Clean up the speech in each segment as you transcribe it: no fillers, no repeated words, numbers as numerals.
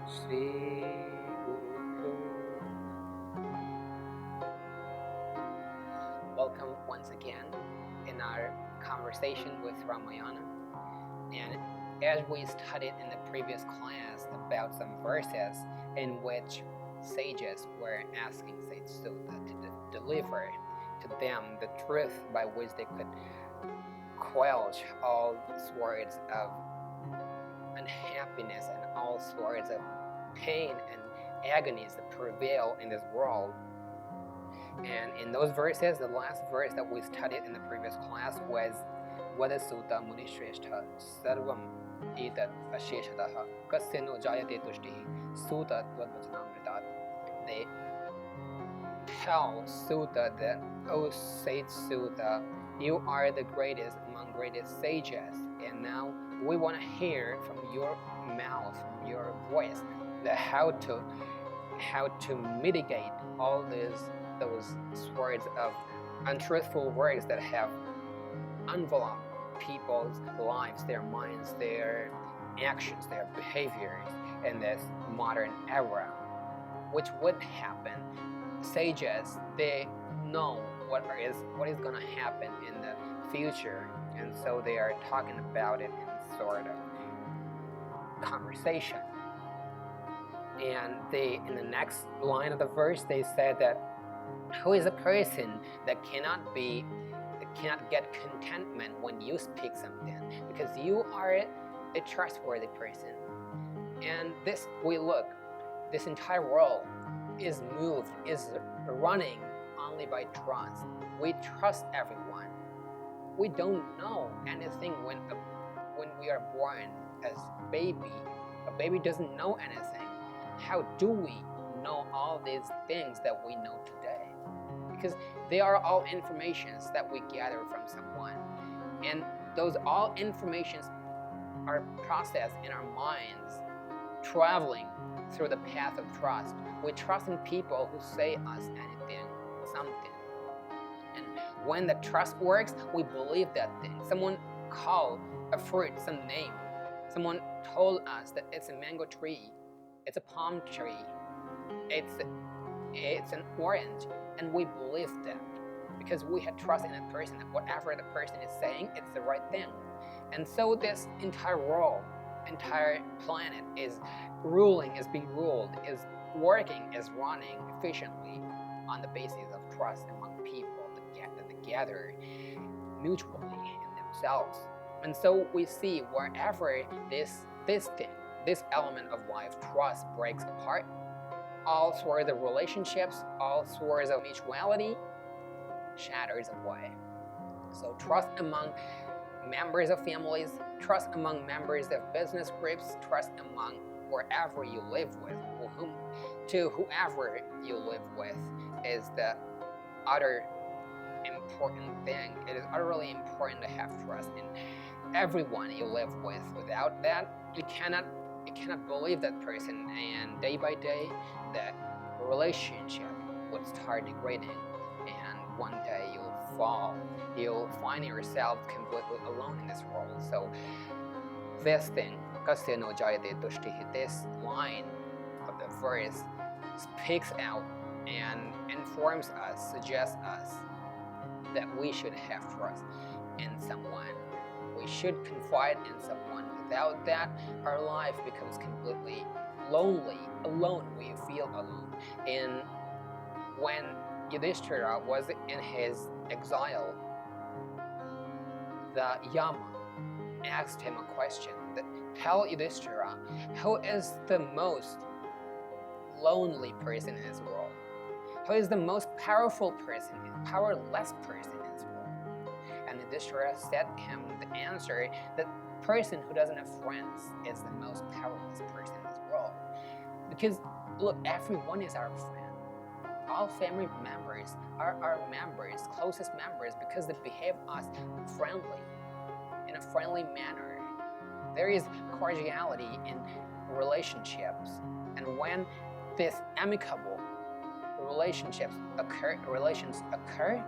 Sri Guru. Welcome once again in our conversation with Ramayan. And as we studied in the previous class about some verses in which sages were asking Sage Sutta to deliver to them the truth by which they could quell all sorts of unhappiness and all sorts of pain and agonies that prevail in this world. And in those verses, the last verse that we studied in the previous class was Vada Sutta Munishrestha Sarvam Etat Asheshadaha Kasyano Jayate Tushtihi Sutta Tvadvachanamritat. They tell Sutta that, O Sage Sutta, you are the greatest among greatest sages, and now we want to hear from your mouth, from your voice, that how to mitigate all those sorts of untruthful words that have enveloped people's lives, their minds, their actions, their behaviors in this modern era. Which would happen. Sages, they know what is going to happen in the future, and so they are talking about it in sort of conversation. And in the next line of the verse, they said that who is a person that cannot get contentment when you speak something, because you are a trustworthy person. And this entire world is moved, is running only by trust. We trust everyone. We don't know anything when we are born as baby. A baby doesn't know anything. How do we know all these things that we know today? Because they are all informations that we gather from someone. And those all informations are processed in our minds, traveling through the path of trust. We trust in people who say us anything, something. And when the trust works, we believe that thing. Someone called a fruit some name. Someone told us that it's a mango tree, it's a palm tree, it's an orange, and we believe that because we had trust in a person that whatever the person is saying, it's the right thing. And so this entire world, entire planet is being ruled, is working, is running efficiently on the basis of trust among people that gather mutually in themselves. And so we see wherever this element of life, trust, breaks apart, all sorts of relationships, all sorts of mutuality shatters away. So trust among members of families, trust among members of business groups, trust among wherever you live with, whoever you live with is the other important thing. It is utterly important to have trust in everyone you live with. Without that, you cannot believe that person, and day by day that relationship would start degrading, and one day you'll fall. You'll find yourself completely alone in this world. So this thing, Kasyano Jayate Tushtihi, this line of the verse speaks out and informs us, suggests us that we should have trust in someone. We should confide in someone. Without that, our life becomes completely lonely, alone. We feel alone. And when Yudhishthira was in his exile, the Yama asked him a question. Tell Yudhishthira, who is the most lonely person in this world? Who is the most powerful person, powerless person in this world? And Yudhishthira said to him the answer that person who doesn't have friends is the most powerless person in this world. Because look, everyone is our friend. All family members are our members, closest members, because they behave us friendly, in a friendly manner. There is cordiality in relationships, and when these amicable relations occur,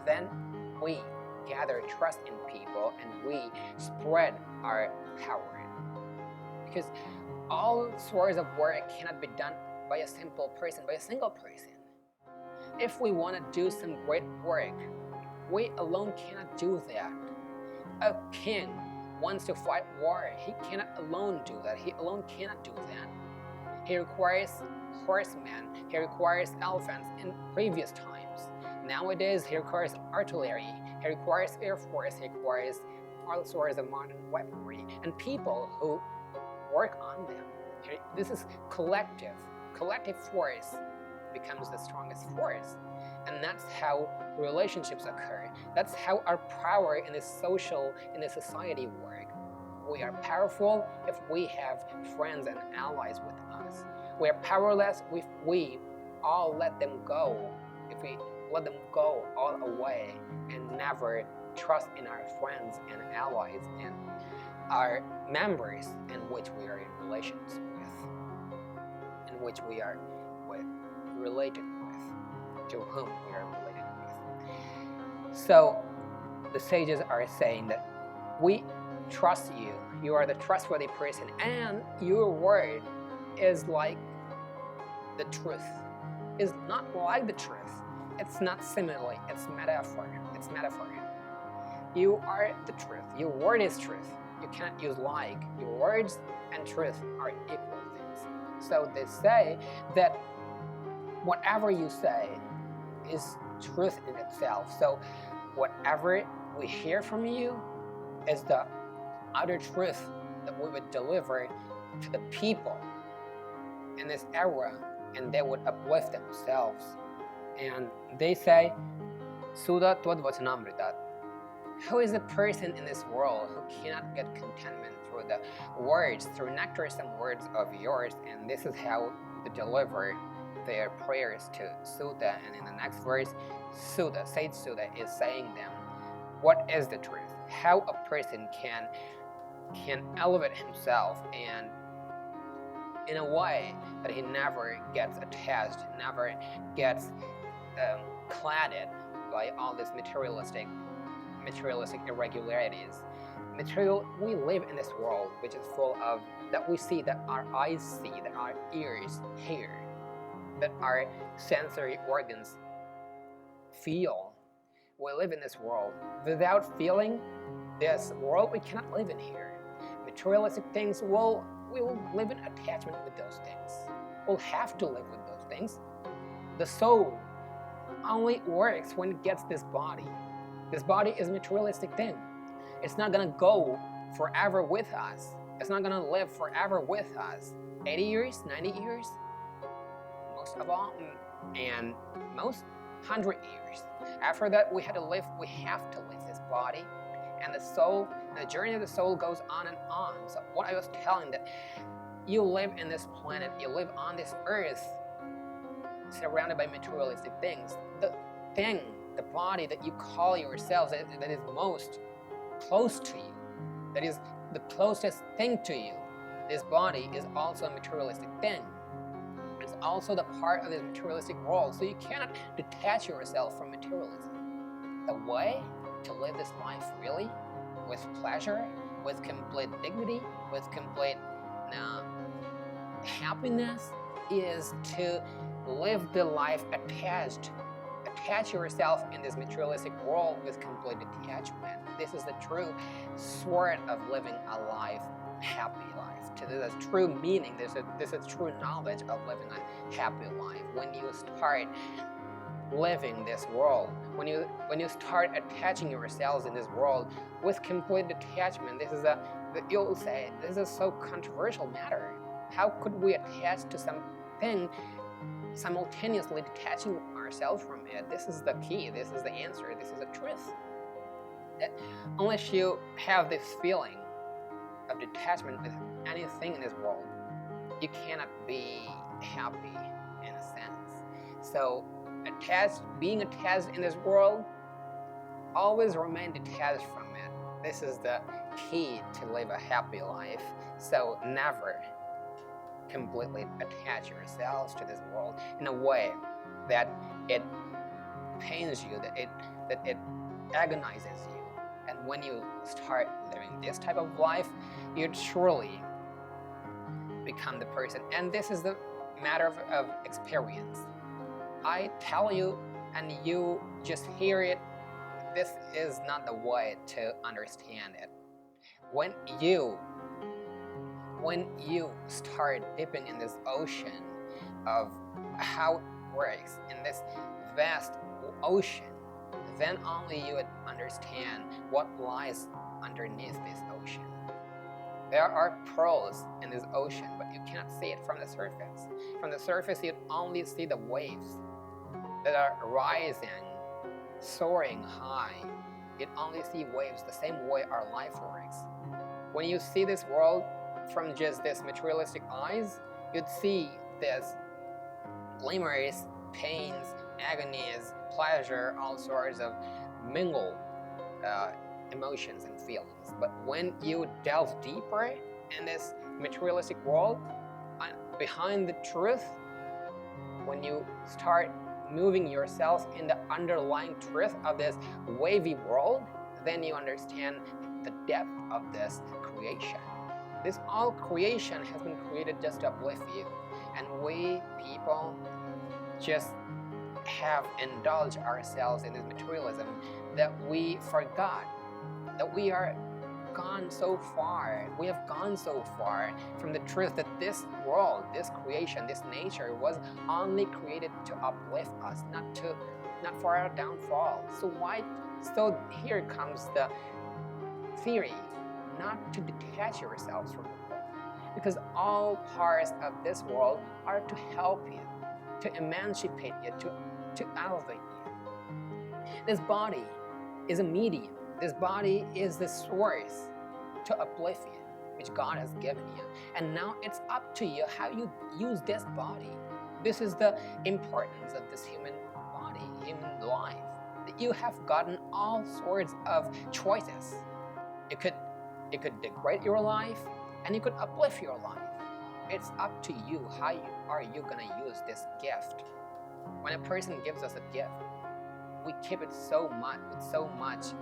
then we gather trust in people and we spread our power. Because all sorts of work cannot be done by a simple person, by a single person. If we want to do some great work, we alone cannot do that. A king wants to fight war. He cannot alone do that. He alone cannot do that. He requires horsemen. He requires elephants in previous times. Nowadays, he requires artillery. He requires air force. He requires all sorts of modern weaponry and people who work on them. This is collective. Collective force becomes the strongest force. And that's how relationships occur. That's how our power in this society work. We are powerful if we have friends and allies with us. We are powerless if we all let them go. If we let them go all away and never trust in our friends and allies and our members in which we are in relations with, in which we are related with, to whom we are related with. So the sages are saying that we trust you. You are the trustworthy person, and your word is like the truth. It's not like the truth. It's not simile. It's metaphor. It's metaphor. You are the truth. Your word is truth. You cannot use like. Your words and truth are equal things. So they say that whatever you say is truth in itself. So whatever we hear from you is the utter truth that we would deliver to the people in this era, and they would uplift themselves. And they say, Sudha Tvad-Vachanamrita. Who is the person in this world who cannot get contentment through the words, through nectarsome words of yours? And this is how they deliver their prayers to Sudha. And in the next verse, Sudha, Sage Sudha, is saying them, what is the truth? How a person can elevate himself and in a way that he never gets attached, never gets cladded by all these materialistic irregularities. We live in this world which is full of, that we see, that our eyes see, that our ears hear, that our sensory organs feel. We live in this world. Without feeling this world, we cannot live in here. Materialistic things, we will live in attachment with those things. We'll have to live with those things. The soul only works when it gets this body. This body is a materialistic thing. It's not gonna go forever with us. It's not gonna live forever with us. 80 years, 90 years, most of all, and most 100 years. After that, we have to leave this body. And the soul, the journey of the soul goes on and on. So what I was telling, that you live in this planet, you live on this earth, surrounded by materialistic things. The body that you call yourselves, that is most close to you, that is the closest thing to you, this body is also a materialistic thing. It's also the part of this materialistic world, so you cannot detach yourself from materialism. The way to live this life really, with pleasure, with complete dignity, with complete happiness, is to live the life attached. Attach yourself in this materialistic world with complete detachment. This is the true sort of living a life, happy life. There's a true meaning, there's a true knowledge of living a happy life. When you start living this world, when you start attaching yourselves in this world with complete detachment, you'll say, this is so controversial matter. How could we attach to something simultaneously detaching ourselves from it? This is the key, this is the answer, this is the truth. That unless you have this feeling of detachment with anything in this world, you cannot be happy in a sense. So being attached in this world, always remain detached from it. This is the key to live a happy life. So never completely attach yourselves to this world in a way that it pains you, that it agonizes you. And when you start living this type of life, you truly become the person. And this is the matter of experience. I tell you and you just hear it. This is not the way to understand it. When you start dipping in this ocean of how it works, in this vast ocean, then only you would understand what lies underneath this ocean. There are pearls in this ocean, but you cannot see it from the surface. From the surface, you only see the waves that are rising, soaring high. You only see waves the same way our life works. When you see this world from just this materialistic eyes, you'd see this glimmers, pains, agonies, pleasure, all sorts of mingled emotions and feelings. But when you delve deeper in this materialistic world, behind the truth, when you start moving yourself in the underlying truth of this wavy world, then you understand the depth of this creation. This all creation has been created just to uplift you. And we people just have indulged ourselves in this materialism that we forgot that we are gone so far. We have gone so far from the truth that this world, this creation, this nature was only created to uplift us, not for our downfall. So here comes the theory not to detach yourselves from the world, because all parts of this world are to help you, to emancipate you, to elevate you. This body is a medium. This body is the source to uplift you, which God has given you. And now it's up to you how you use this body. This is the importance of this human body, human life. That you have gotten all sorts of choices. It could degrade your life, and it could uplift your life. It's up to you. How are you going to use this gift? When a person gives us a gift, we keep it so much, with so much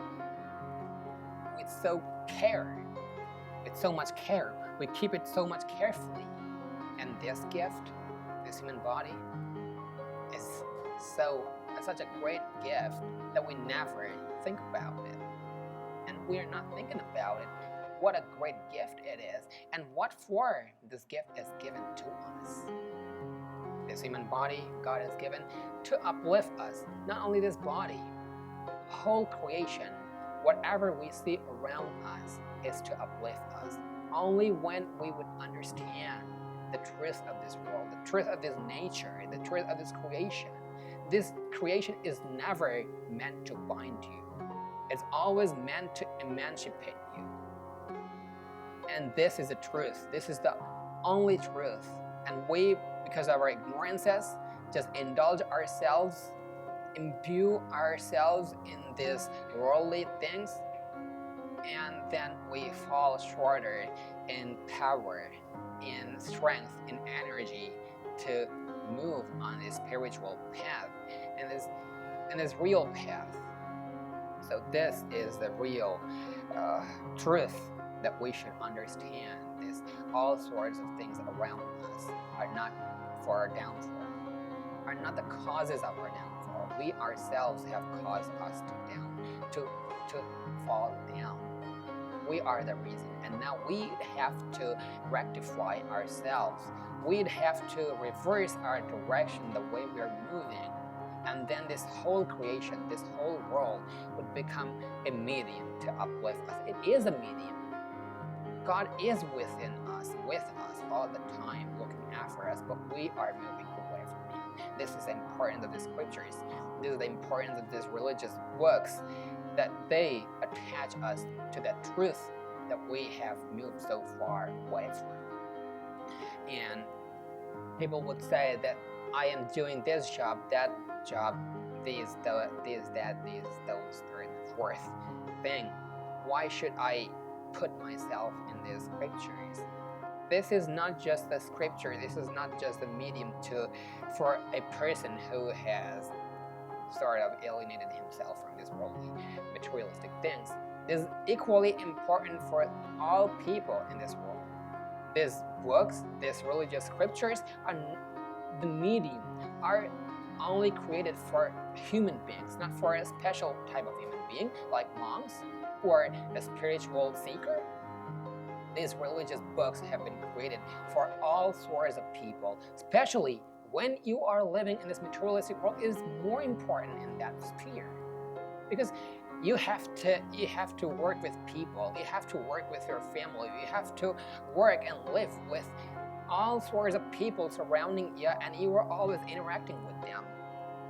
care. We keep it so much carefully. And this gift, this human body, is such a great gift that we never think about it. And we're not thinking about it. What a great gift it is, and what for this gift is given to us. This human body God has given to uplift us. Not only this body, whole creation, whatever we see around us is to uplift us. Only when we would understand the truth of this world, the truth of this nature, the truth of this creation. This creation is never meant to bind you. It's always meant to emancipate you. And this is the truth. This is the only truth. And we, because of our ignorances, just indulge ourselves, imbue ourselves in these worldly things, and then we fall shorter in power, in strength, in energy to move on this spiritual path, and this real path. So this is the real truth that we should understand. This all sorts of things around us are not for our downfall, are not the causes of our downfall. We ourselves have caused us to fall down. We are the reason, and now we have to rectify ourselves. We'd have to reverse our direction, the way we're moving, and then this whole creation, this whole world would become a medium to uplift us. It is a medium. God is within us, with us all the time, looking after us, but we are moving away from Him. This is the importance of the scriptures. This is the importance of these religious books, that they attach us to that truth that we have moved so far away from. And people would say that I am doing this job, that job, this, that, those, third, fourth thing. Why should I put myself in these scriptures? This is not just the scripture. This is not just a medium for a person who has sort of alienated himself from these worldly, materialistic things. This is equally important for all people in this world. these books, these religious scriptures are the medium, are only created for human beings, not for a special type of human being like monks or a spiritual seeker. These religious books have been created for all sorts of people, especially when you are living in this materialistic world. It is more important in that sphere, because you have to work with people, you have to work with your family, you have to work and live with all sorts of people surrounding you, and you are always interacting with them.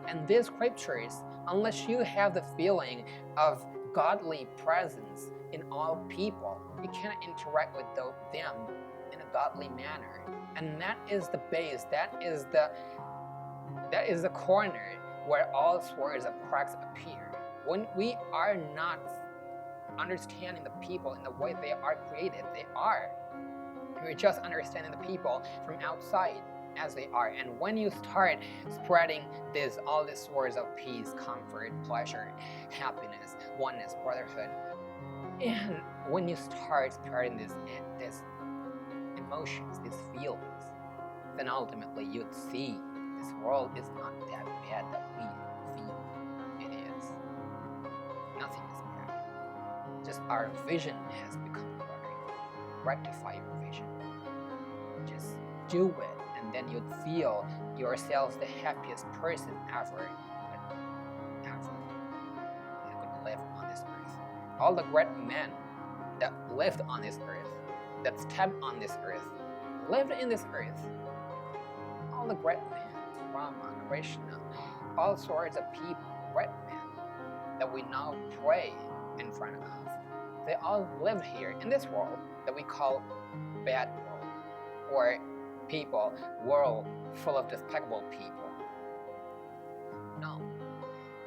And these scriptures, unless you have the feeling of godly presence in all people, you cannot interact with them in a godly manner. And that is the base, that is the corner where all sorts of cracks appear. When we are not understanding the people in the way they are created, we're just understanding the people from outside as they are. And when you start spreading all these sorts of peace, comfort, pleasure, happiness, oneness, brotherhood, and when you start spreading these emotions, these feelings, then ultimately you'd see this world is not that bad that we feel it is. Nothing is bad. Just our vision has become blurry. Rectify your vision. Just do it, and then you'd feel yourself the happiest person ever could live on this earth. All the great men that lived on this earth, that stepped on this earth, lived in this earth, all the great men, Rama, Krishna, all sorts of people, great men that we now pray in front of, they all live here in this world that we call bad world, or world full of despicable people. No,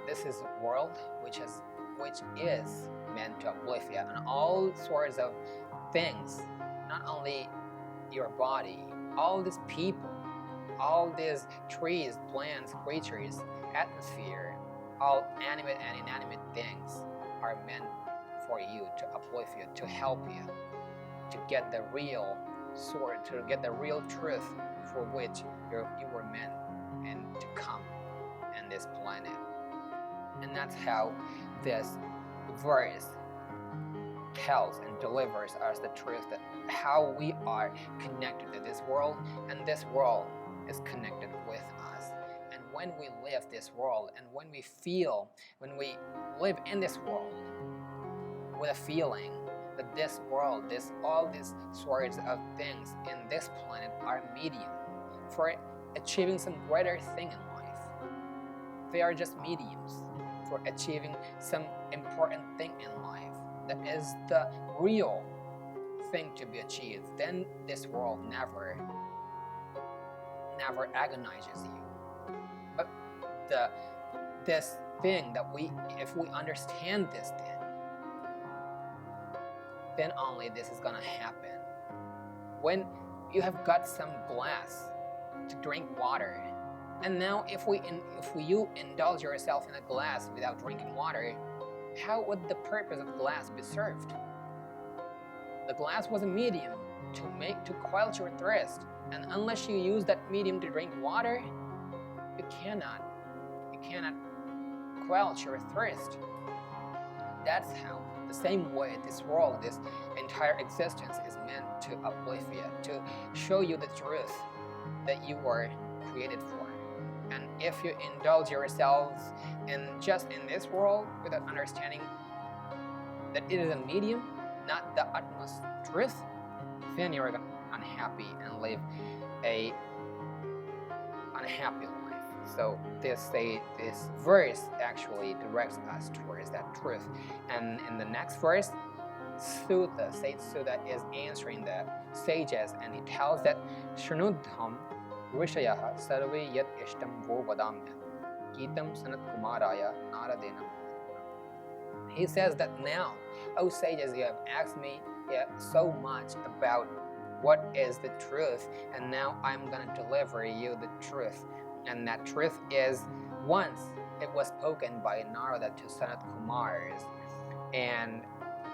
this is a world which is meant to uplift you and all sorts of things, not only your body, all these people, all these trees, plants, creatures, atmosphere, all animate and inanimate things are meant for you, to uplift you, to help you, to get the real source, to get the real truth for which you were meant and to come on this planet. And that's how this verse tells and delivers us the truth that how we are connected to this world, and this world is connected with us. And when we live this world, and when we live in this world with a feeling that this world, all these sorts of things in this planet are medium for achieving some greater thing in life. They are just mediums for achieving some important thing in life that is the real thing to be achieved. Then this world never agonizes you. But this thing that if we understand this thing, then only this is gonna happen. When you have got some glass to drink water, and now if you indulge yourself in a glass without drinking water, how would the purpose of glass be served? The glass was a medium to quench your thirst, and unless you use that medium to drink water, you cannot quench your thirst. That's how, the same way, this world, this entire existence is meant to uplift you, to show you the truth that you were created for. And if you indulge yourselves in this world without understanding that it is a medium, not the utmost truth, then you're gonna be unhappy and live a unhappy life. So this verse actually directs us towards that truth. And in the next verse, Sage Sutta is answering the sages, and he tells that Shrunudham Rishayaha Sarve Yat Ishtam Vo Vadamya Kitam Sanat Kumaraya Naradena. He says that now, O sages, you have asked me so much about what is the truth, and now I'm going to deliver you the truth. And that truth is, once it was spoken by Narada to Sanat Kumars. And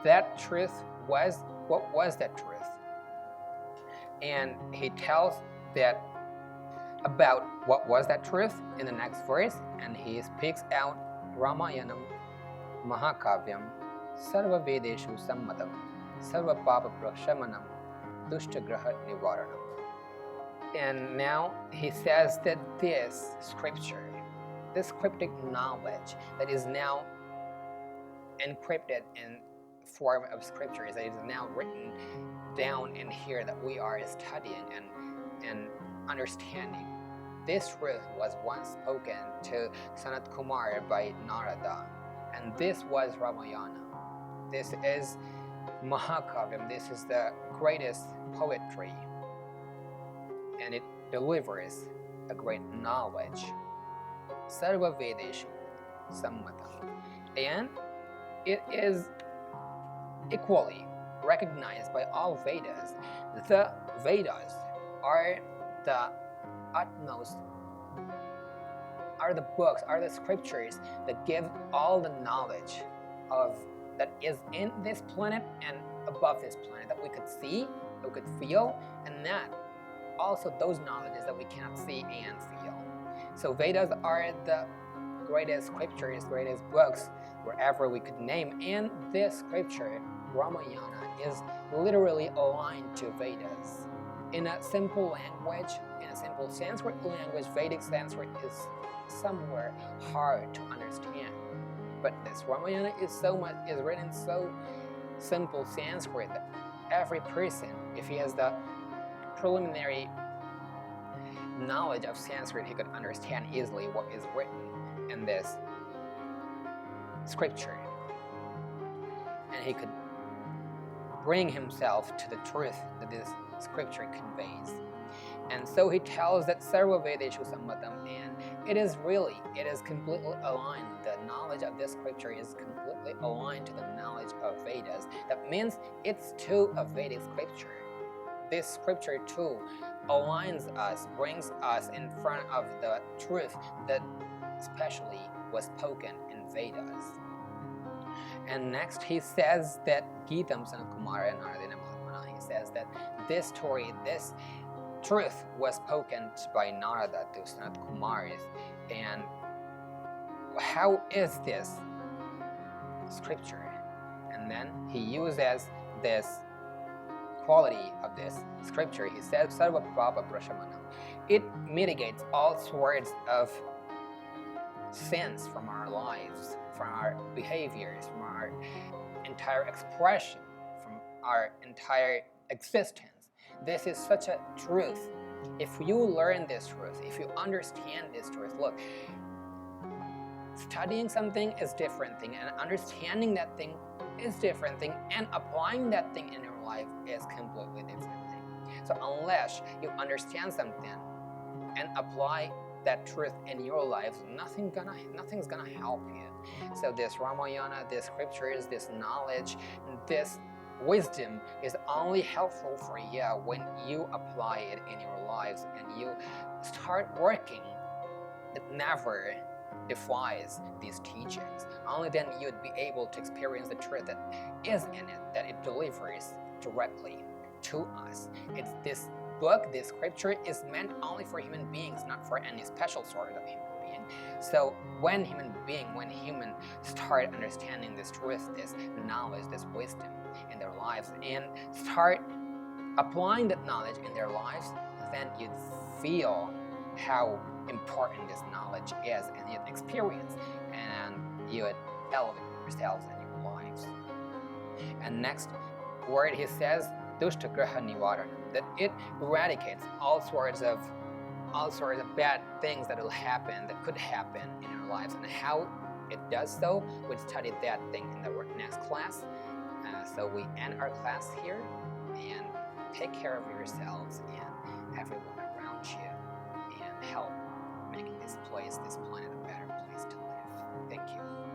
that truth was, what was that truth? And he tells that about what was that truth in the next verse, and he speaks out Ramayanam Mahakavyam Sarva Vedeshu Sammatam Sarva Papa Prashamanam Dushtagraha Nivaranam. And now he says that this scripture, this cryptic knowledge that is now encrypted in form of scriptures, that is now written down in here that we are studying and understanding. This truth was once spoken to Sanat Kumar by Narada, and this was Ramayana. This is Mahakavyam, this is the greatest poetry, and it delivers a great knowledge. Sarva Vedeshu Sammatam. And it is equally recognized by all Vedas. The Vedas are the utmost, are the books, are the scriptures that give all the knowledge of that is in this planet and above this planet that we could see, that we could feel, and that also those knowledges that we cannot see and feel. So Vedas are the greatest scriptures, greatest books, wherever we could name, and this scripture, Ramayana, is literally aligned to Vedas. In a simple language, in a simple Sanskrit language, Vedic Sanskrit is somewhere hard to understand. But this Ramayana is written so simple Sanskrit that every person, if he has the preliminary knowledge of Sanskrit, he could understand easily what is written in this scripture. And he could bring himself to the truth that this scripture conveys. And so he tells that Sarva Vedeshu Sammatam, and it is completely aligned. The knowledge of this scripture is completely aligned to the knowledge of Vedas. That means it's too a Vedic scripture. This scripture too aligns us, brings us in front of the truth that especially was spoken in Vedas. And next he says that Gitam Sanat Kumara and Naradina Mahatmana, he says that this story, this truth was spoken by Narada to Sanat Kumaris. And how is this scripture? And then he uses this quality of this scripture. He says, Sarva Papa Prashamanam. It mitigates all sorts of sins from our lives, from our behaviors, from our entire expression, from our entire existence. This is such a truth. If you learn this truth, if you understand this truth, look, studying something is different thing, and understanding that thing is different thing, and applying that thing in your life is completely different thing. So unless you understand something and apply that truth in your life, nothing's gonna help you. So this Ramayana, this scriptures, this knowledge, this wisdom is only helpful for you when you apply it in your lives and you start working. It never defies these teachings. Only then you'd be able to experience the truth that is in it, that it delivers directly to us. It's this book, this scripture is meant only for human beings, not for any special sort of human being. So when humans start understanding this truth, this knowledge, this wisdom in their lives, and start applying that knowledge in their lives, then you'd feel how important this knowledge is, and you'd experience, and you'd elevate yourselves and your lives. And next word he says, Dushtagraha Nivaranam, that it eradicates all sorts of bad things that will happen, that could happen in our lives, and how it does so. We'll study that thing in the next class. So we end our class here, and take care of yourselves and everyone around you, and help making this place, this planet, a better place to live. Thank you.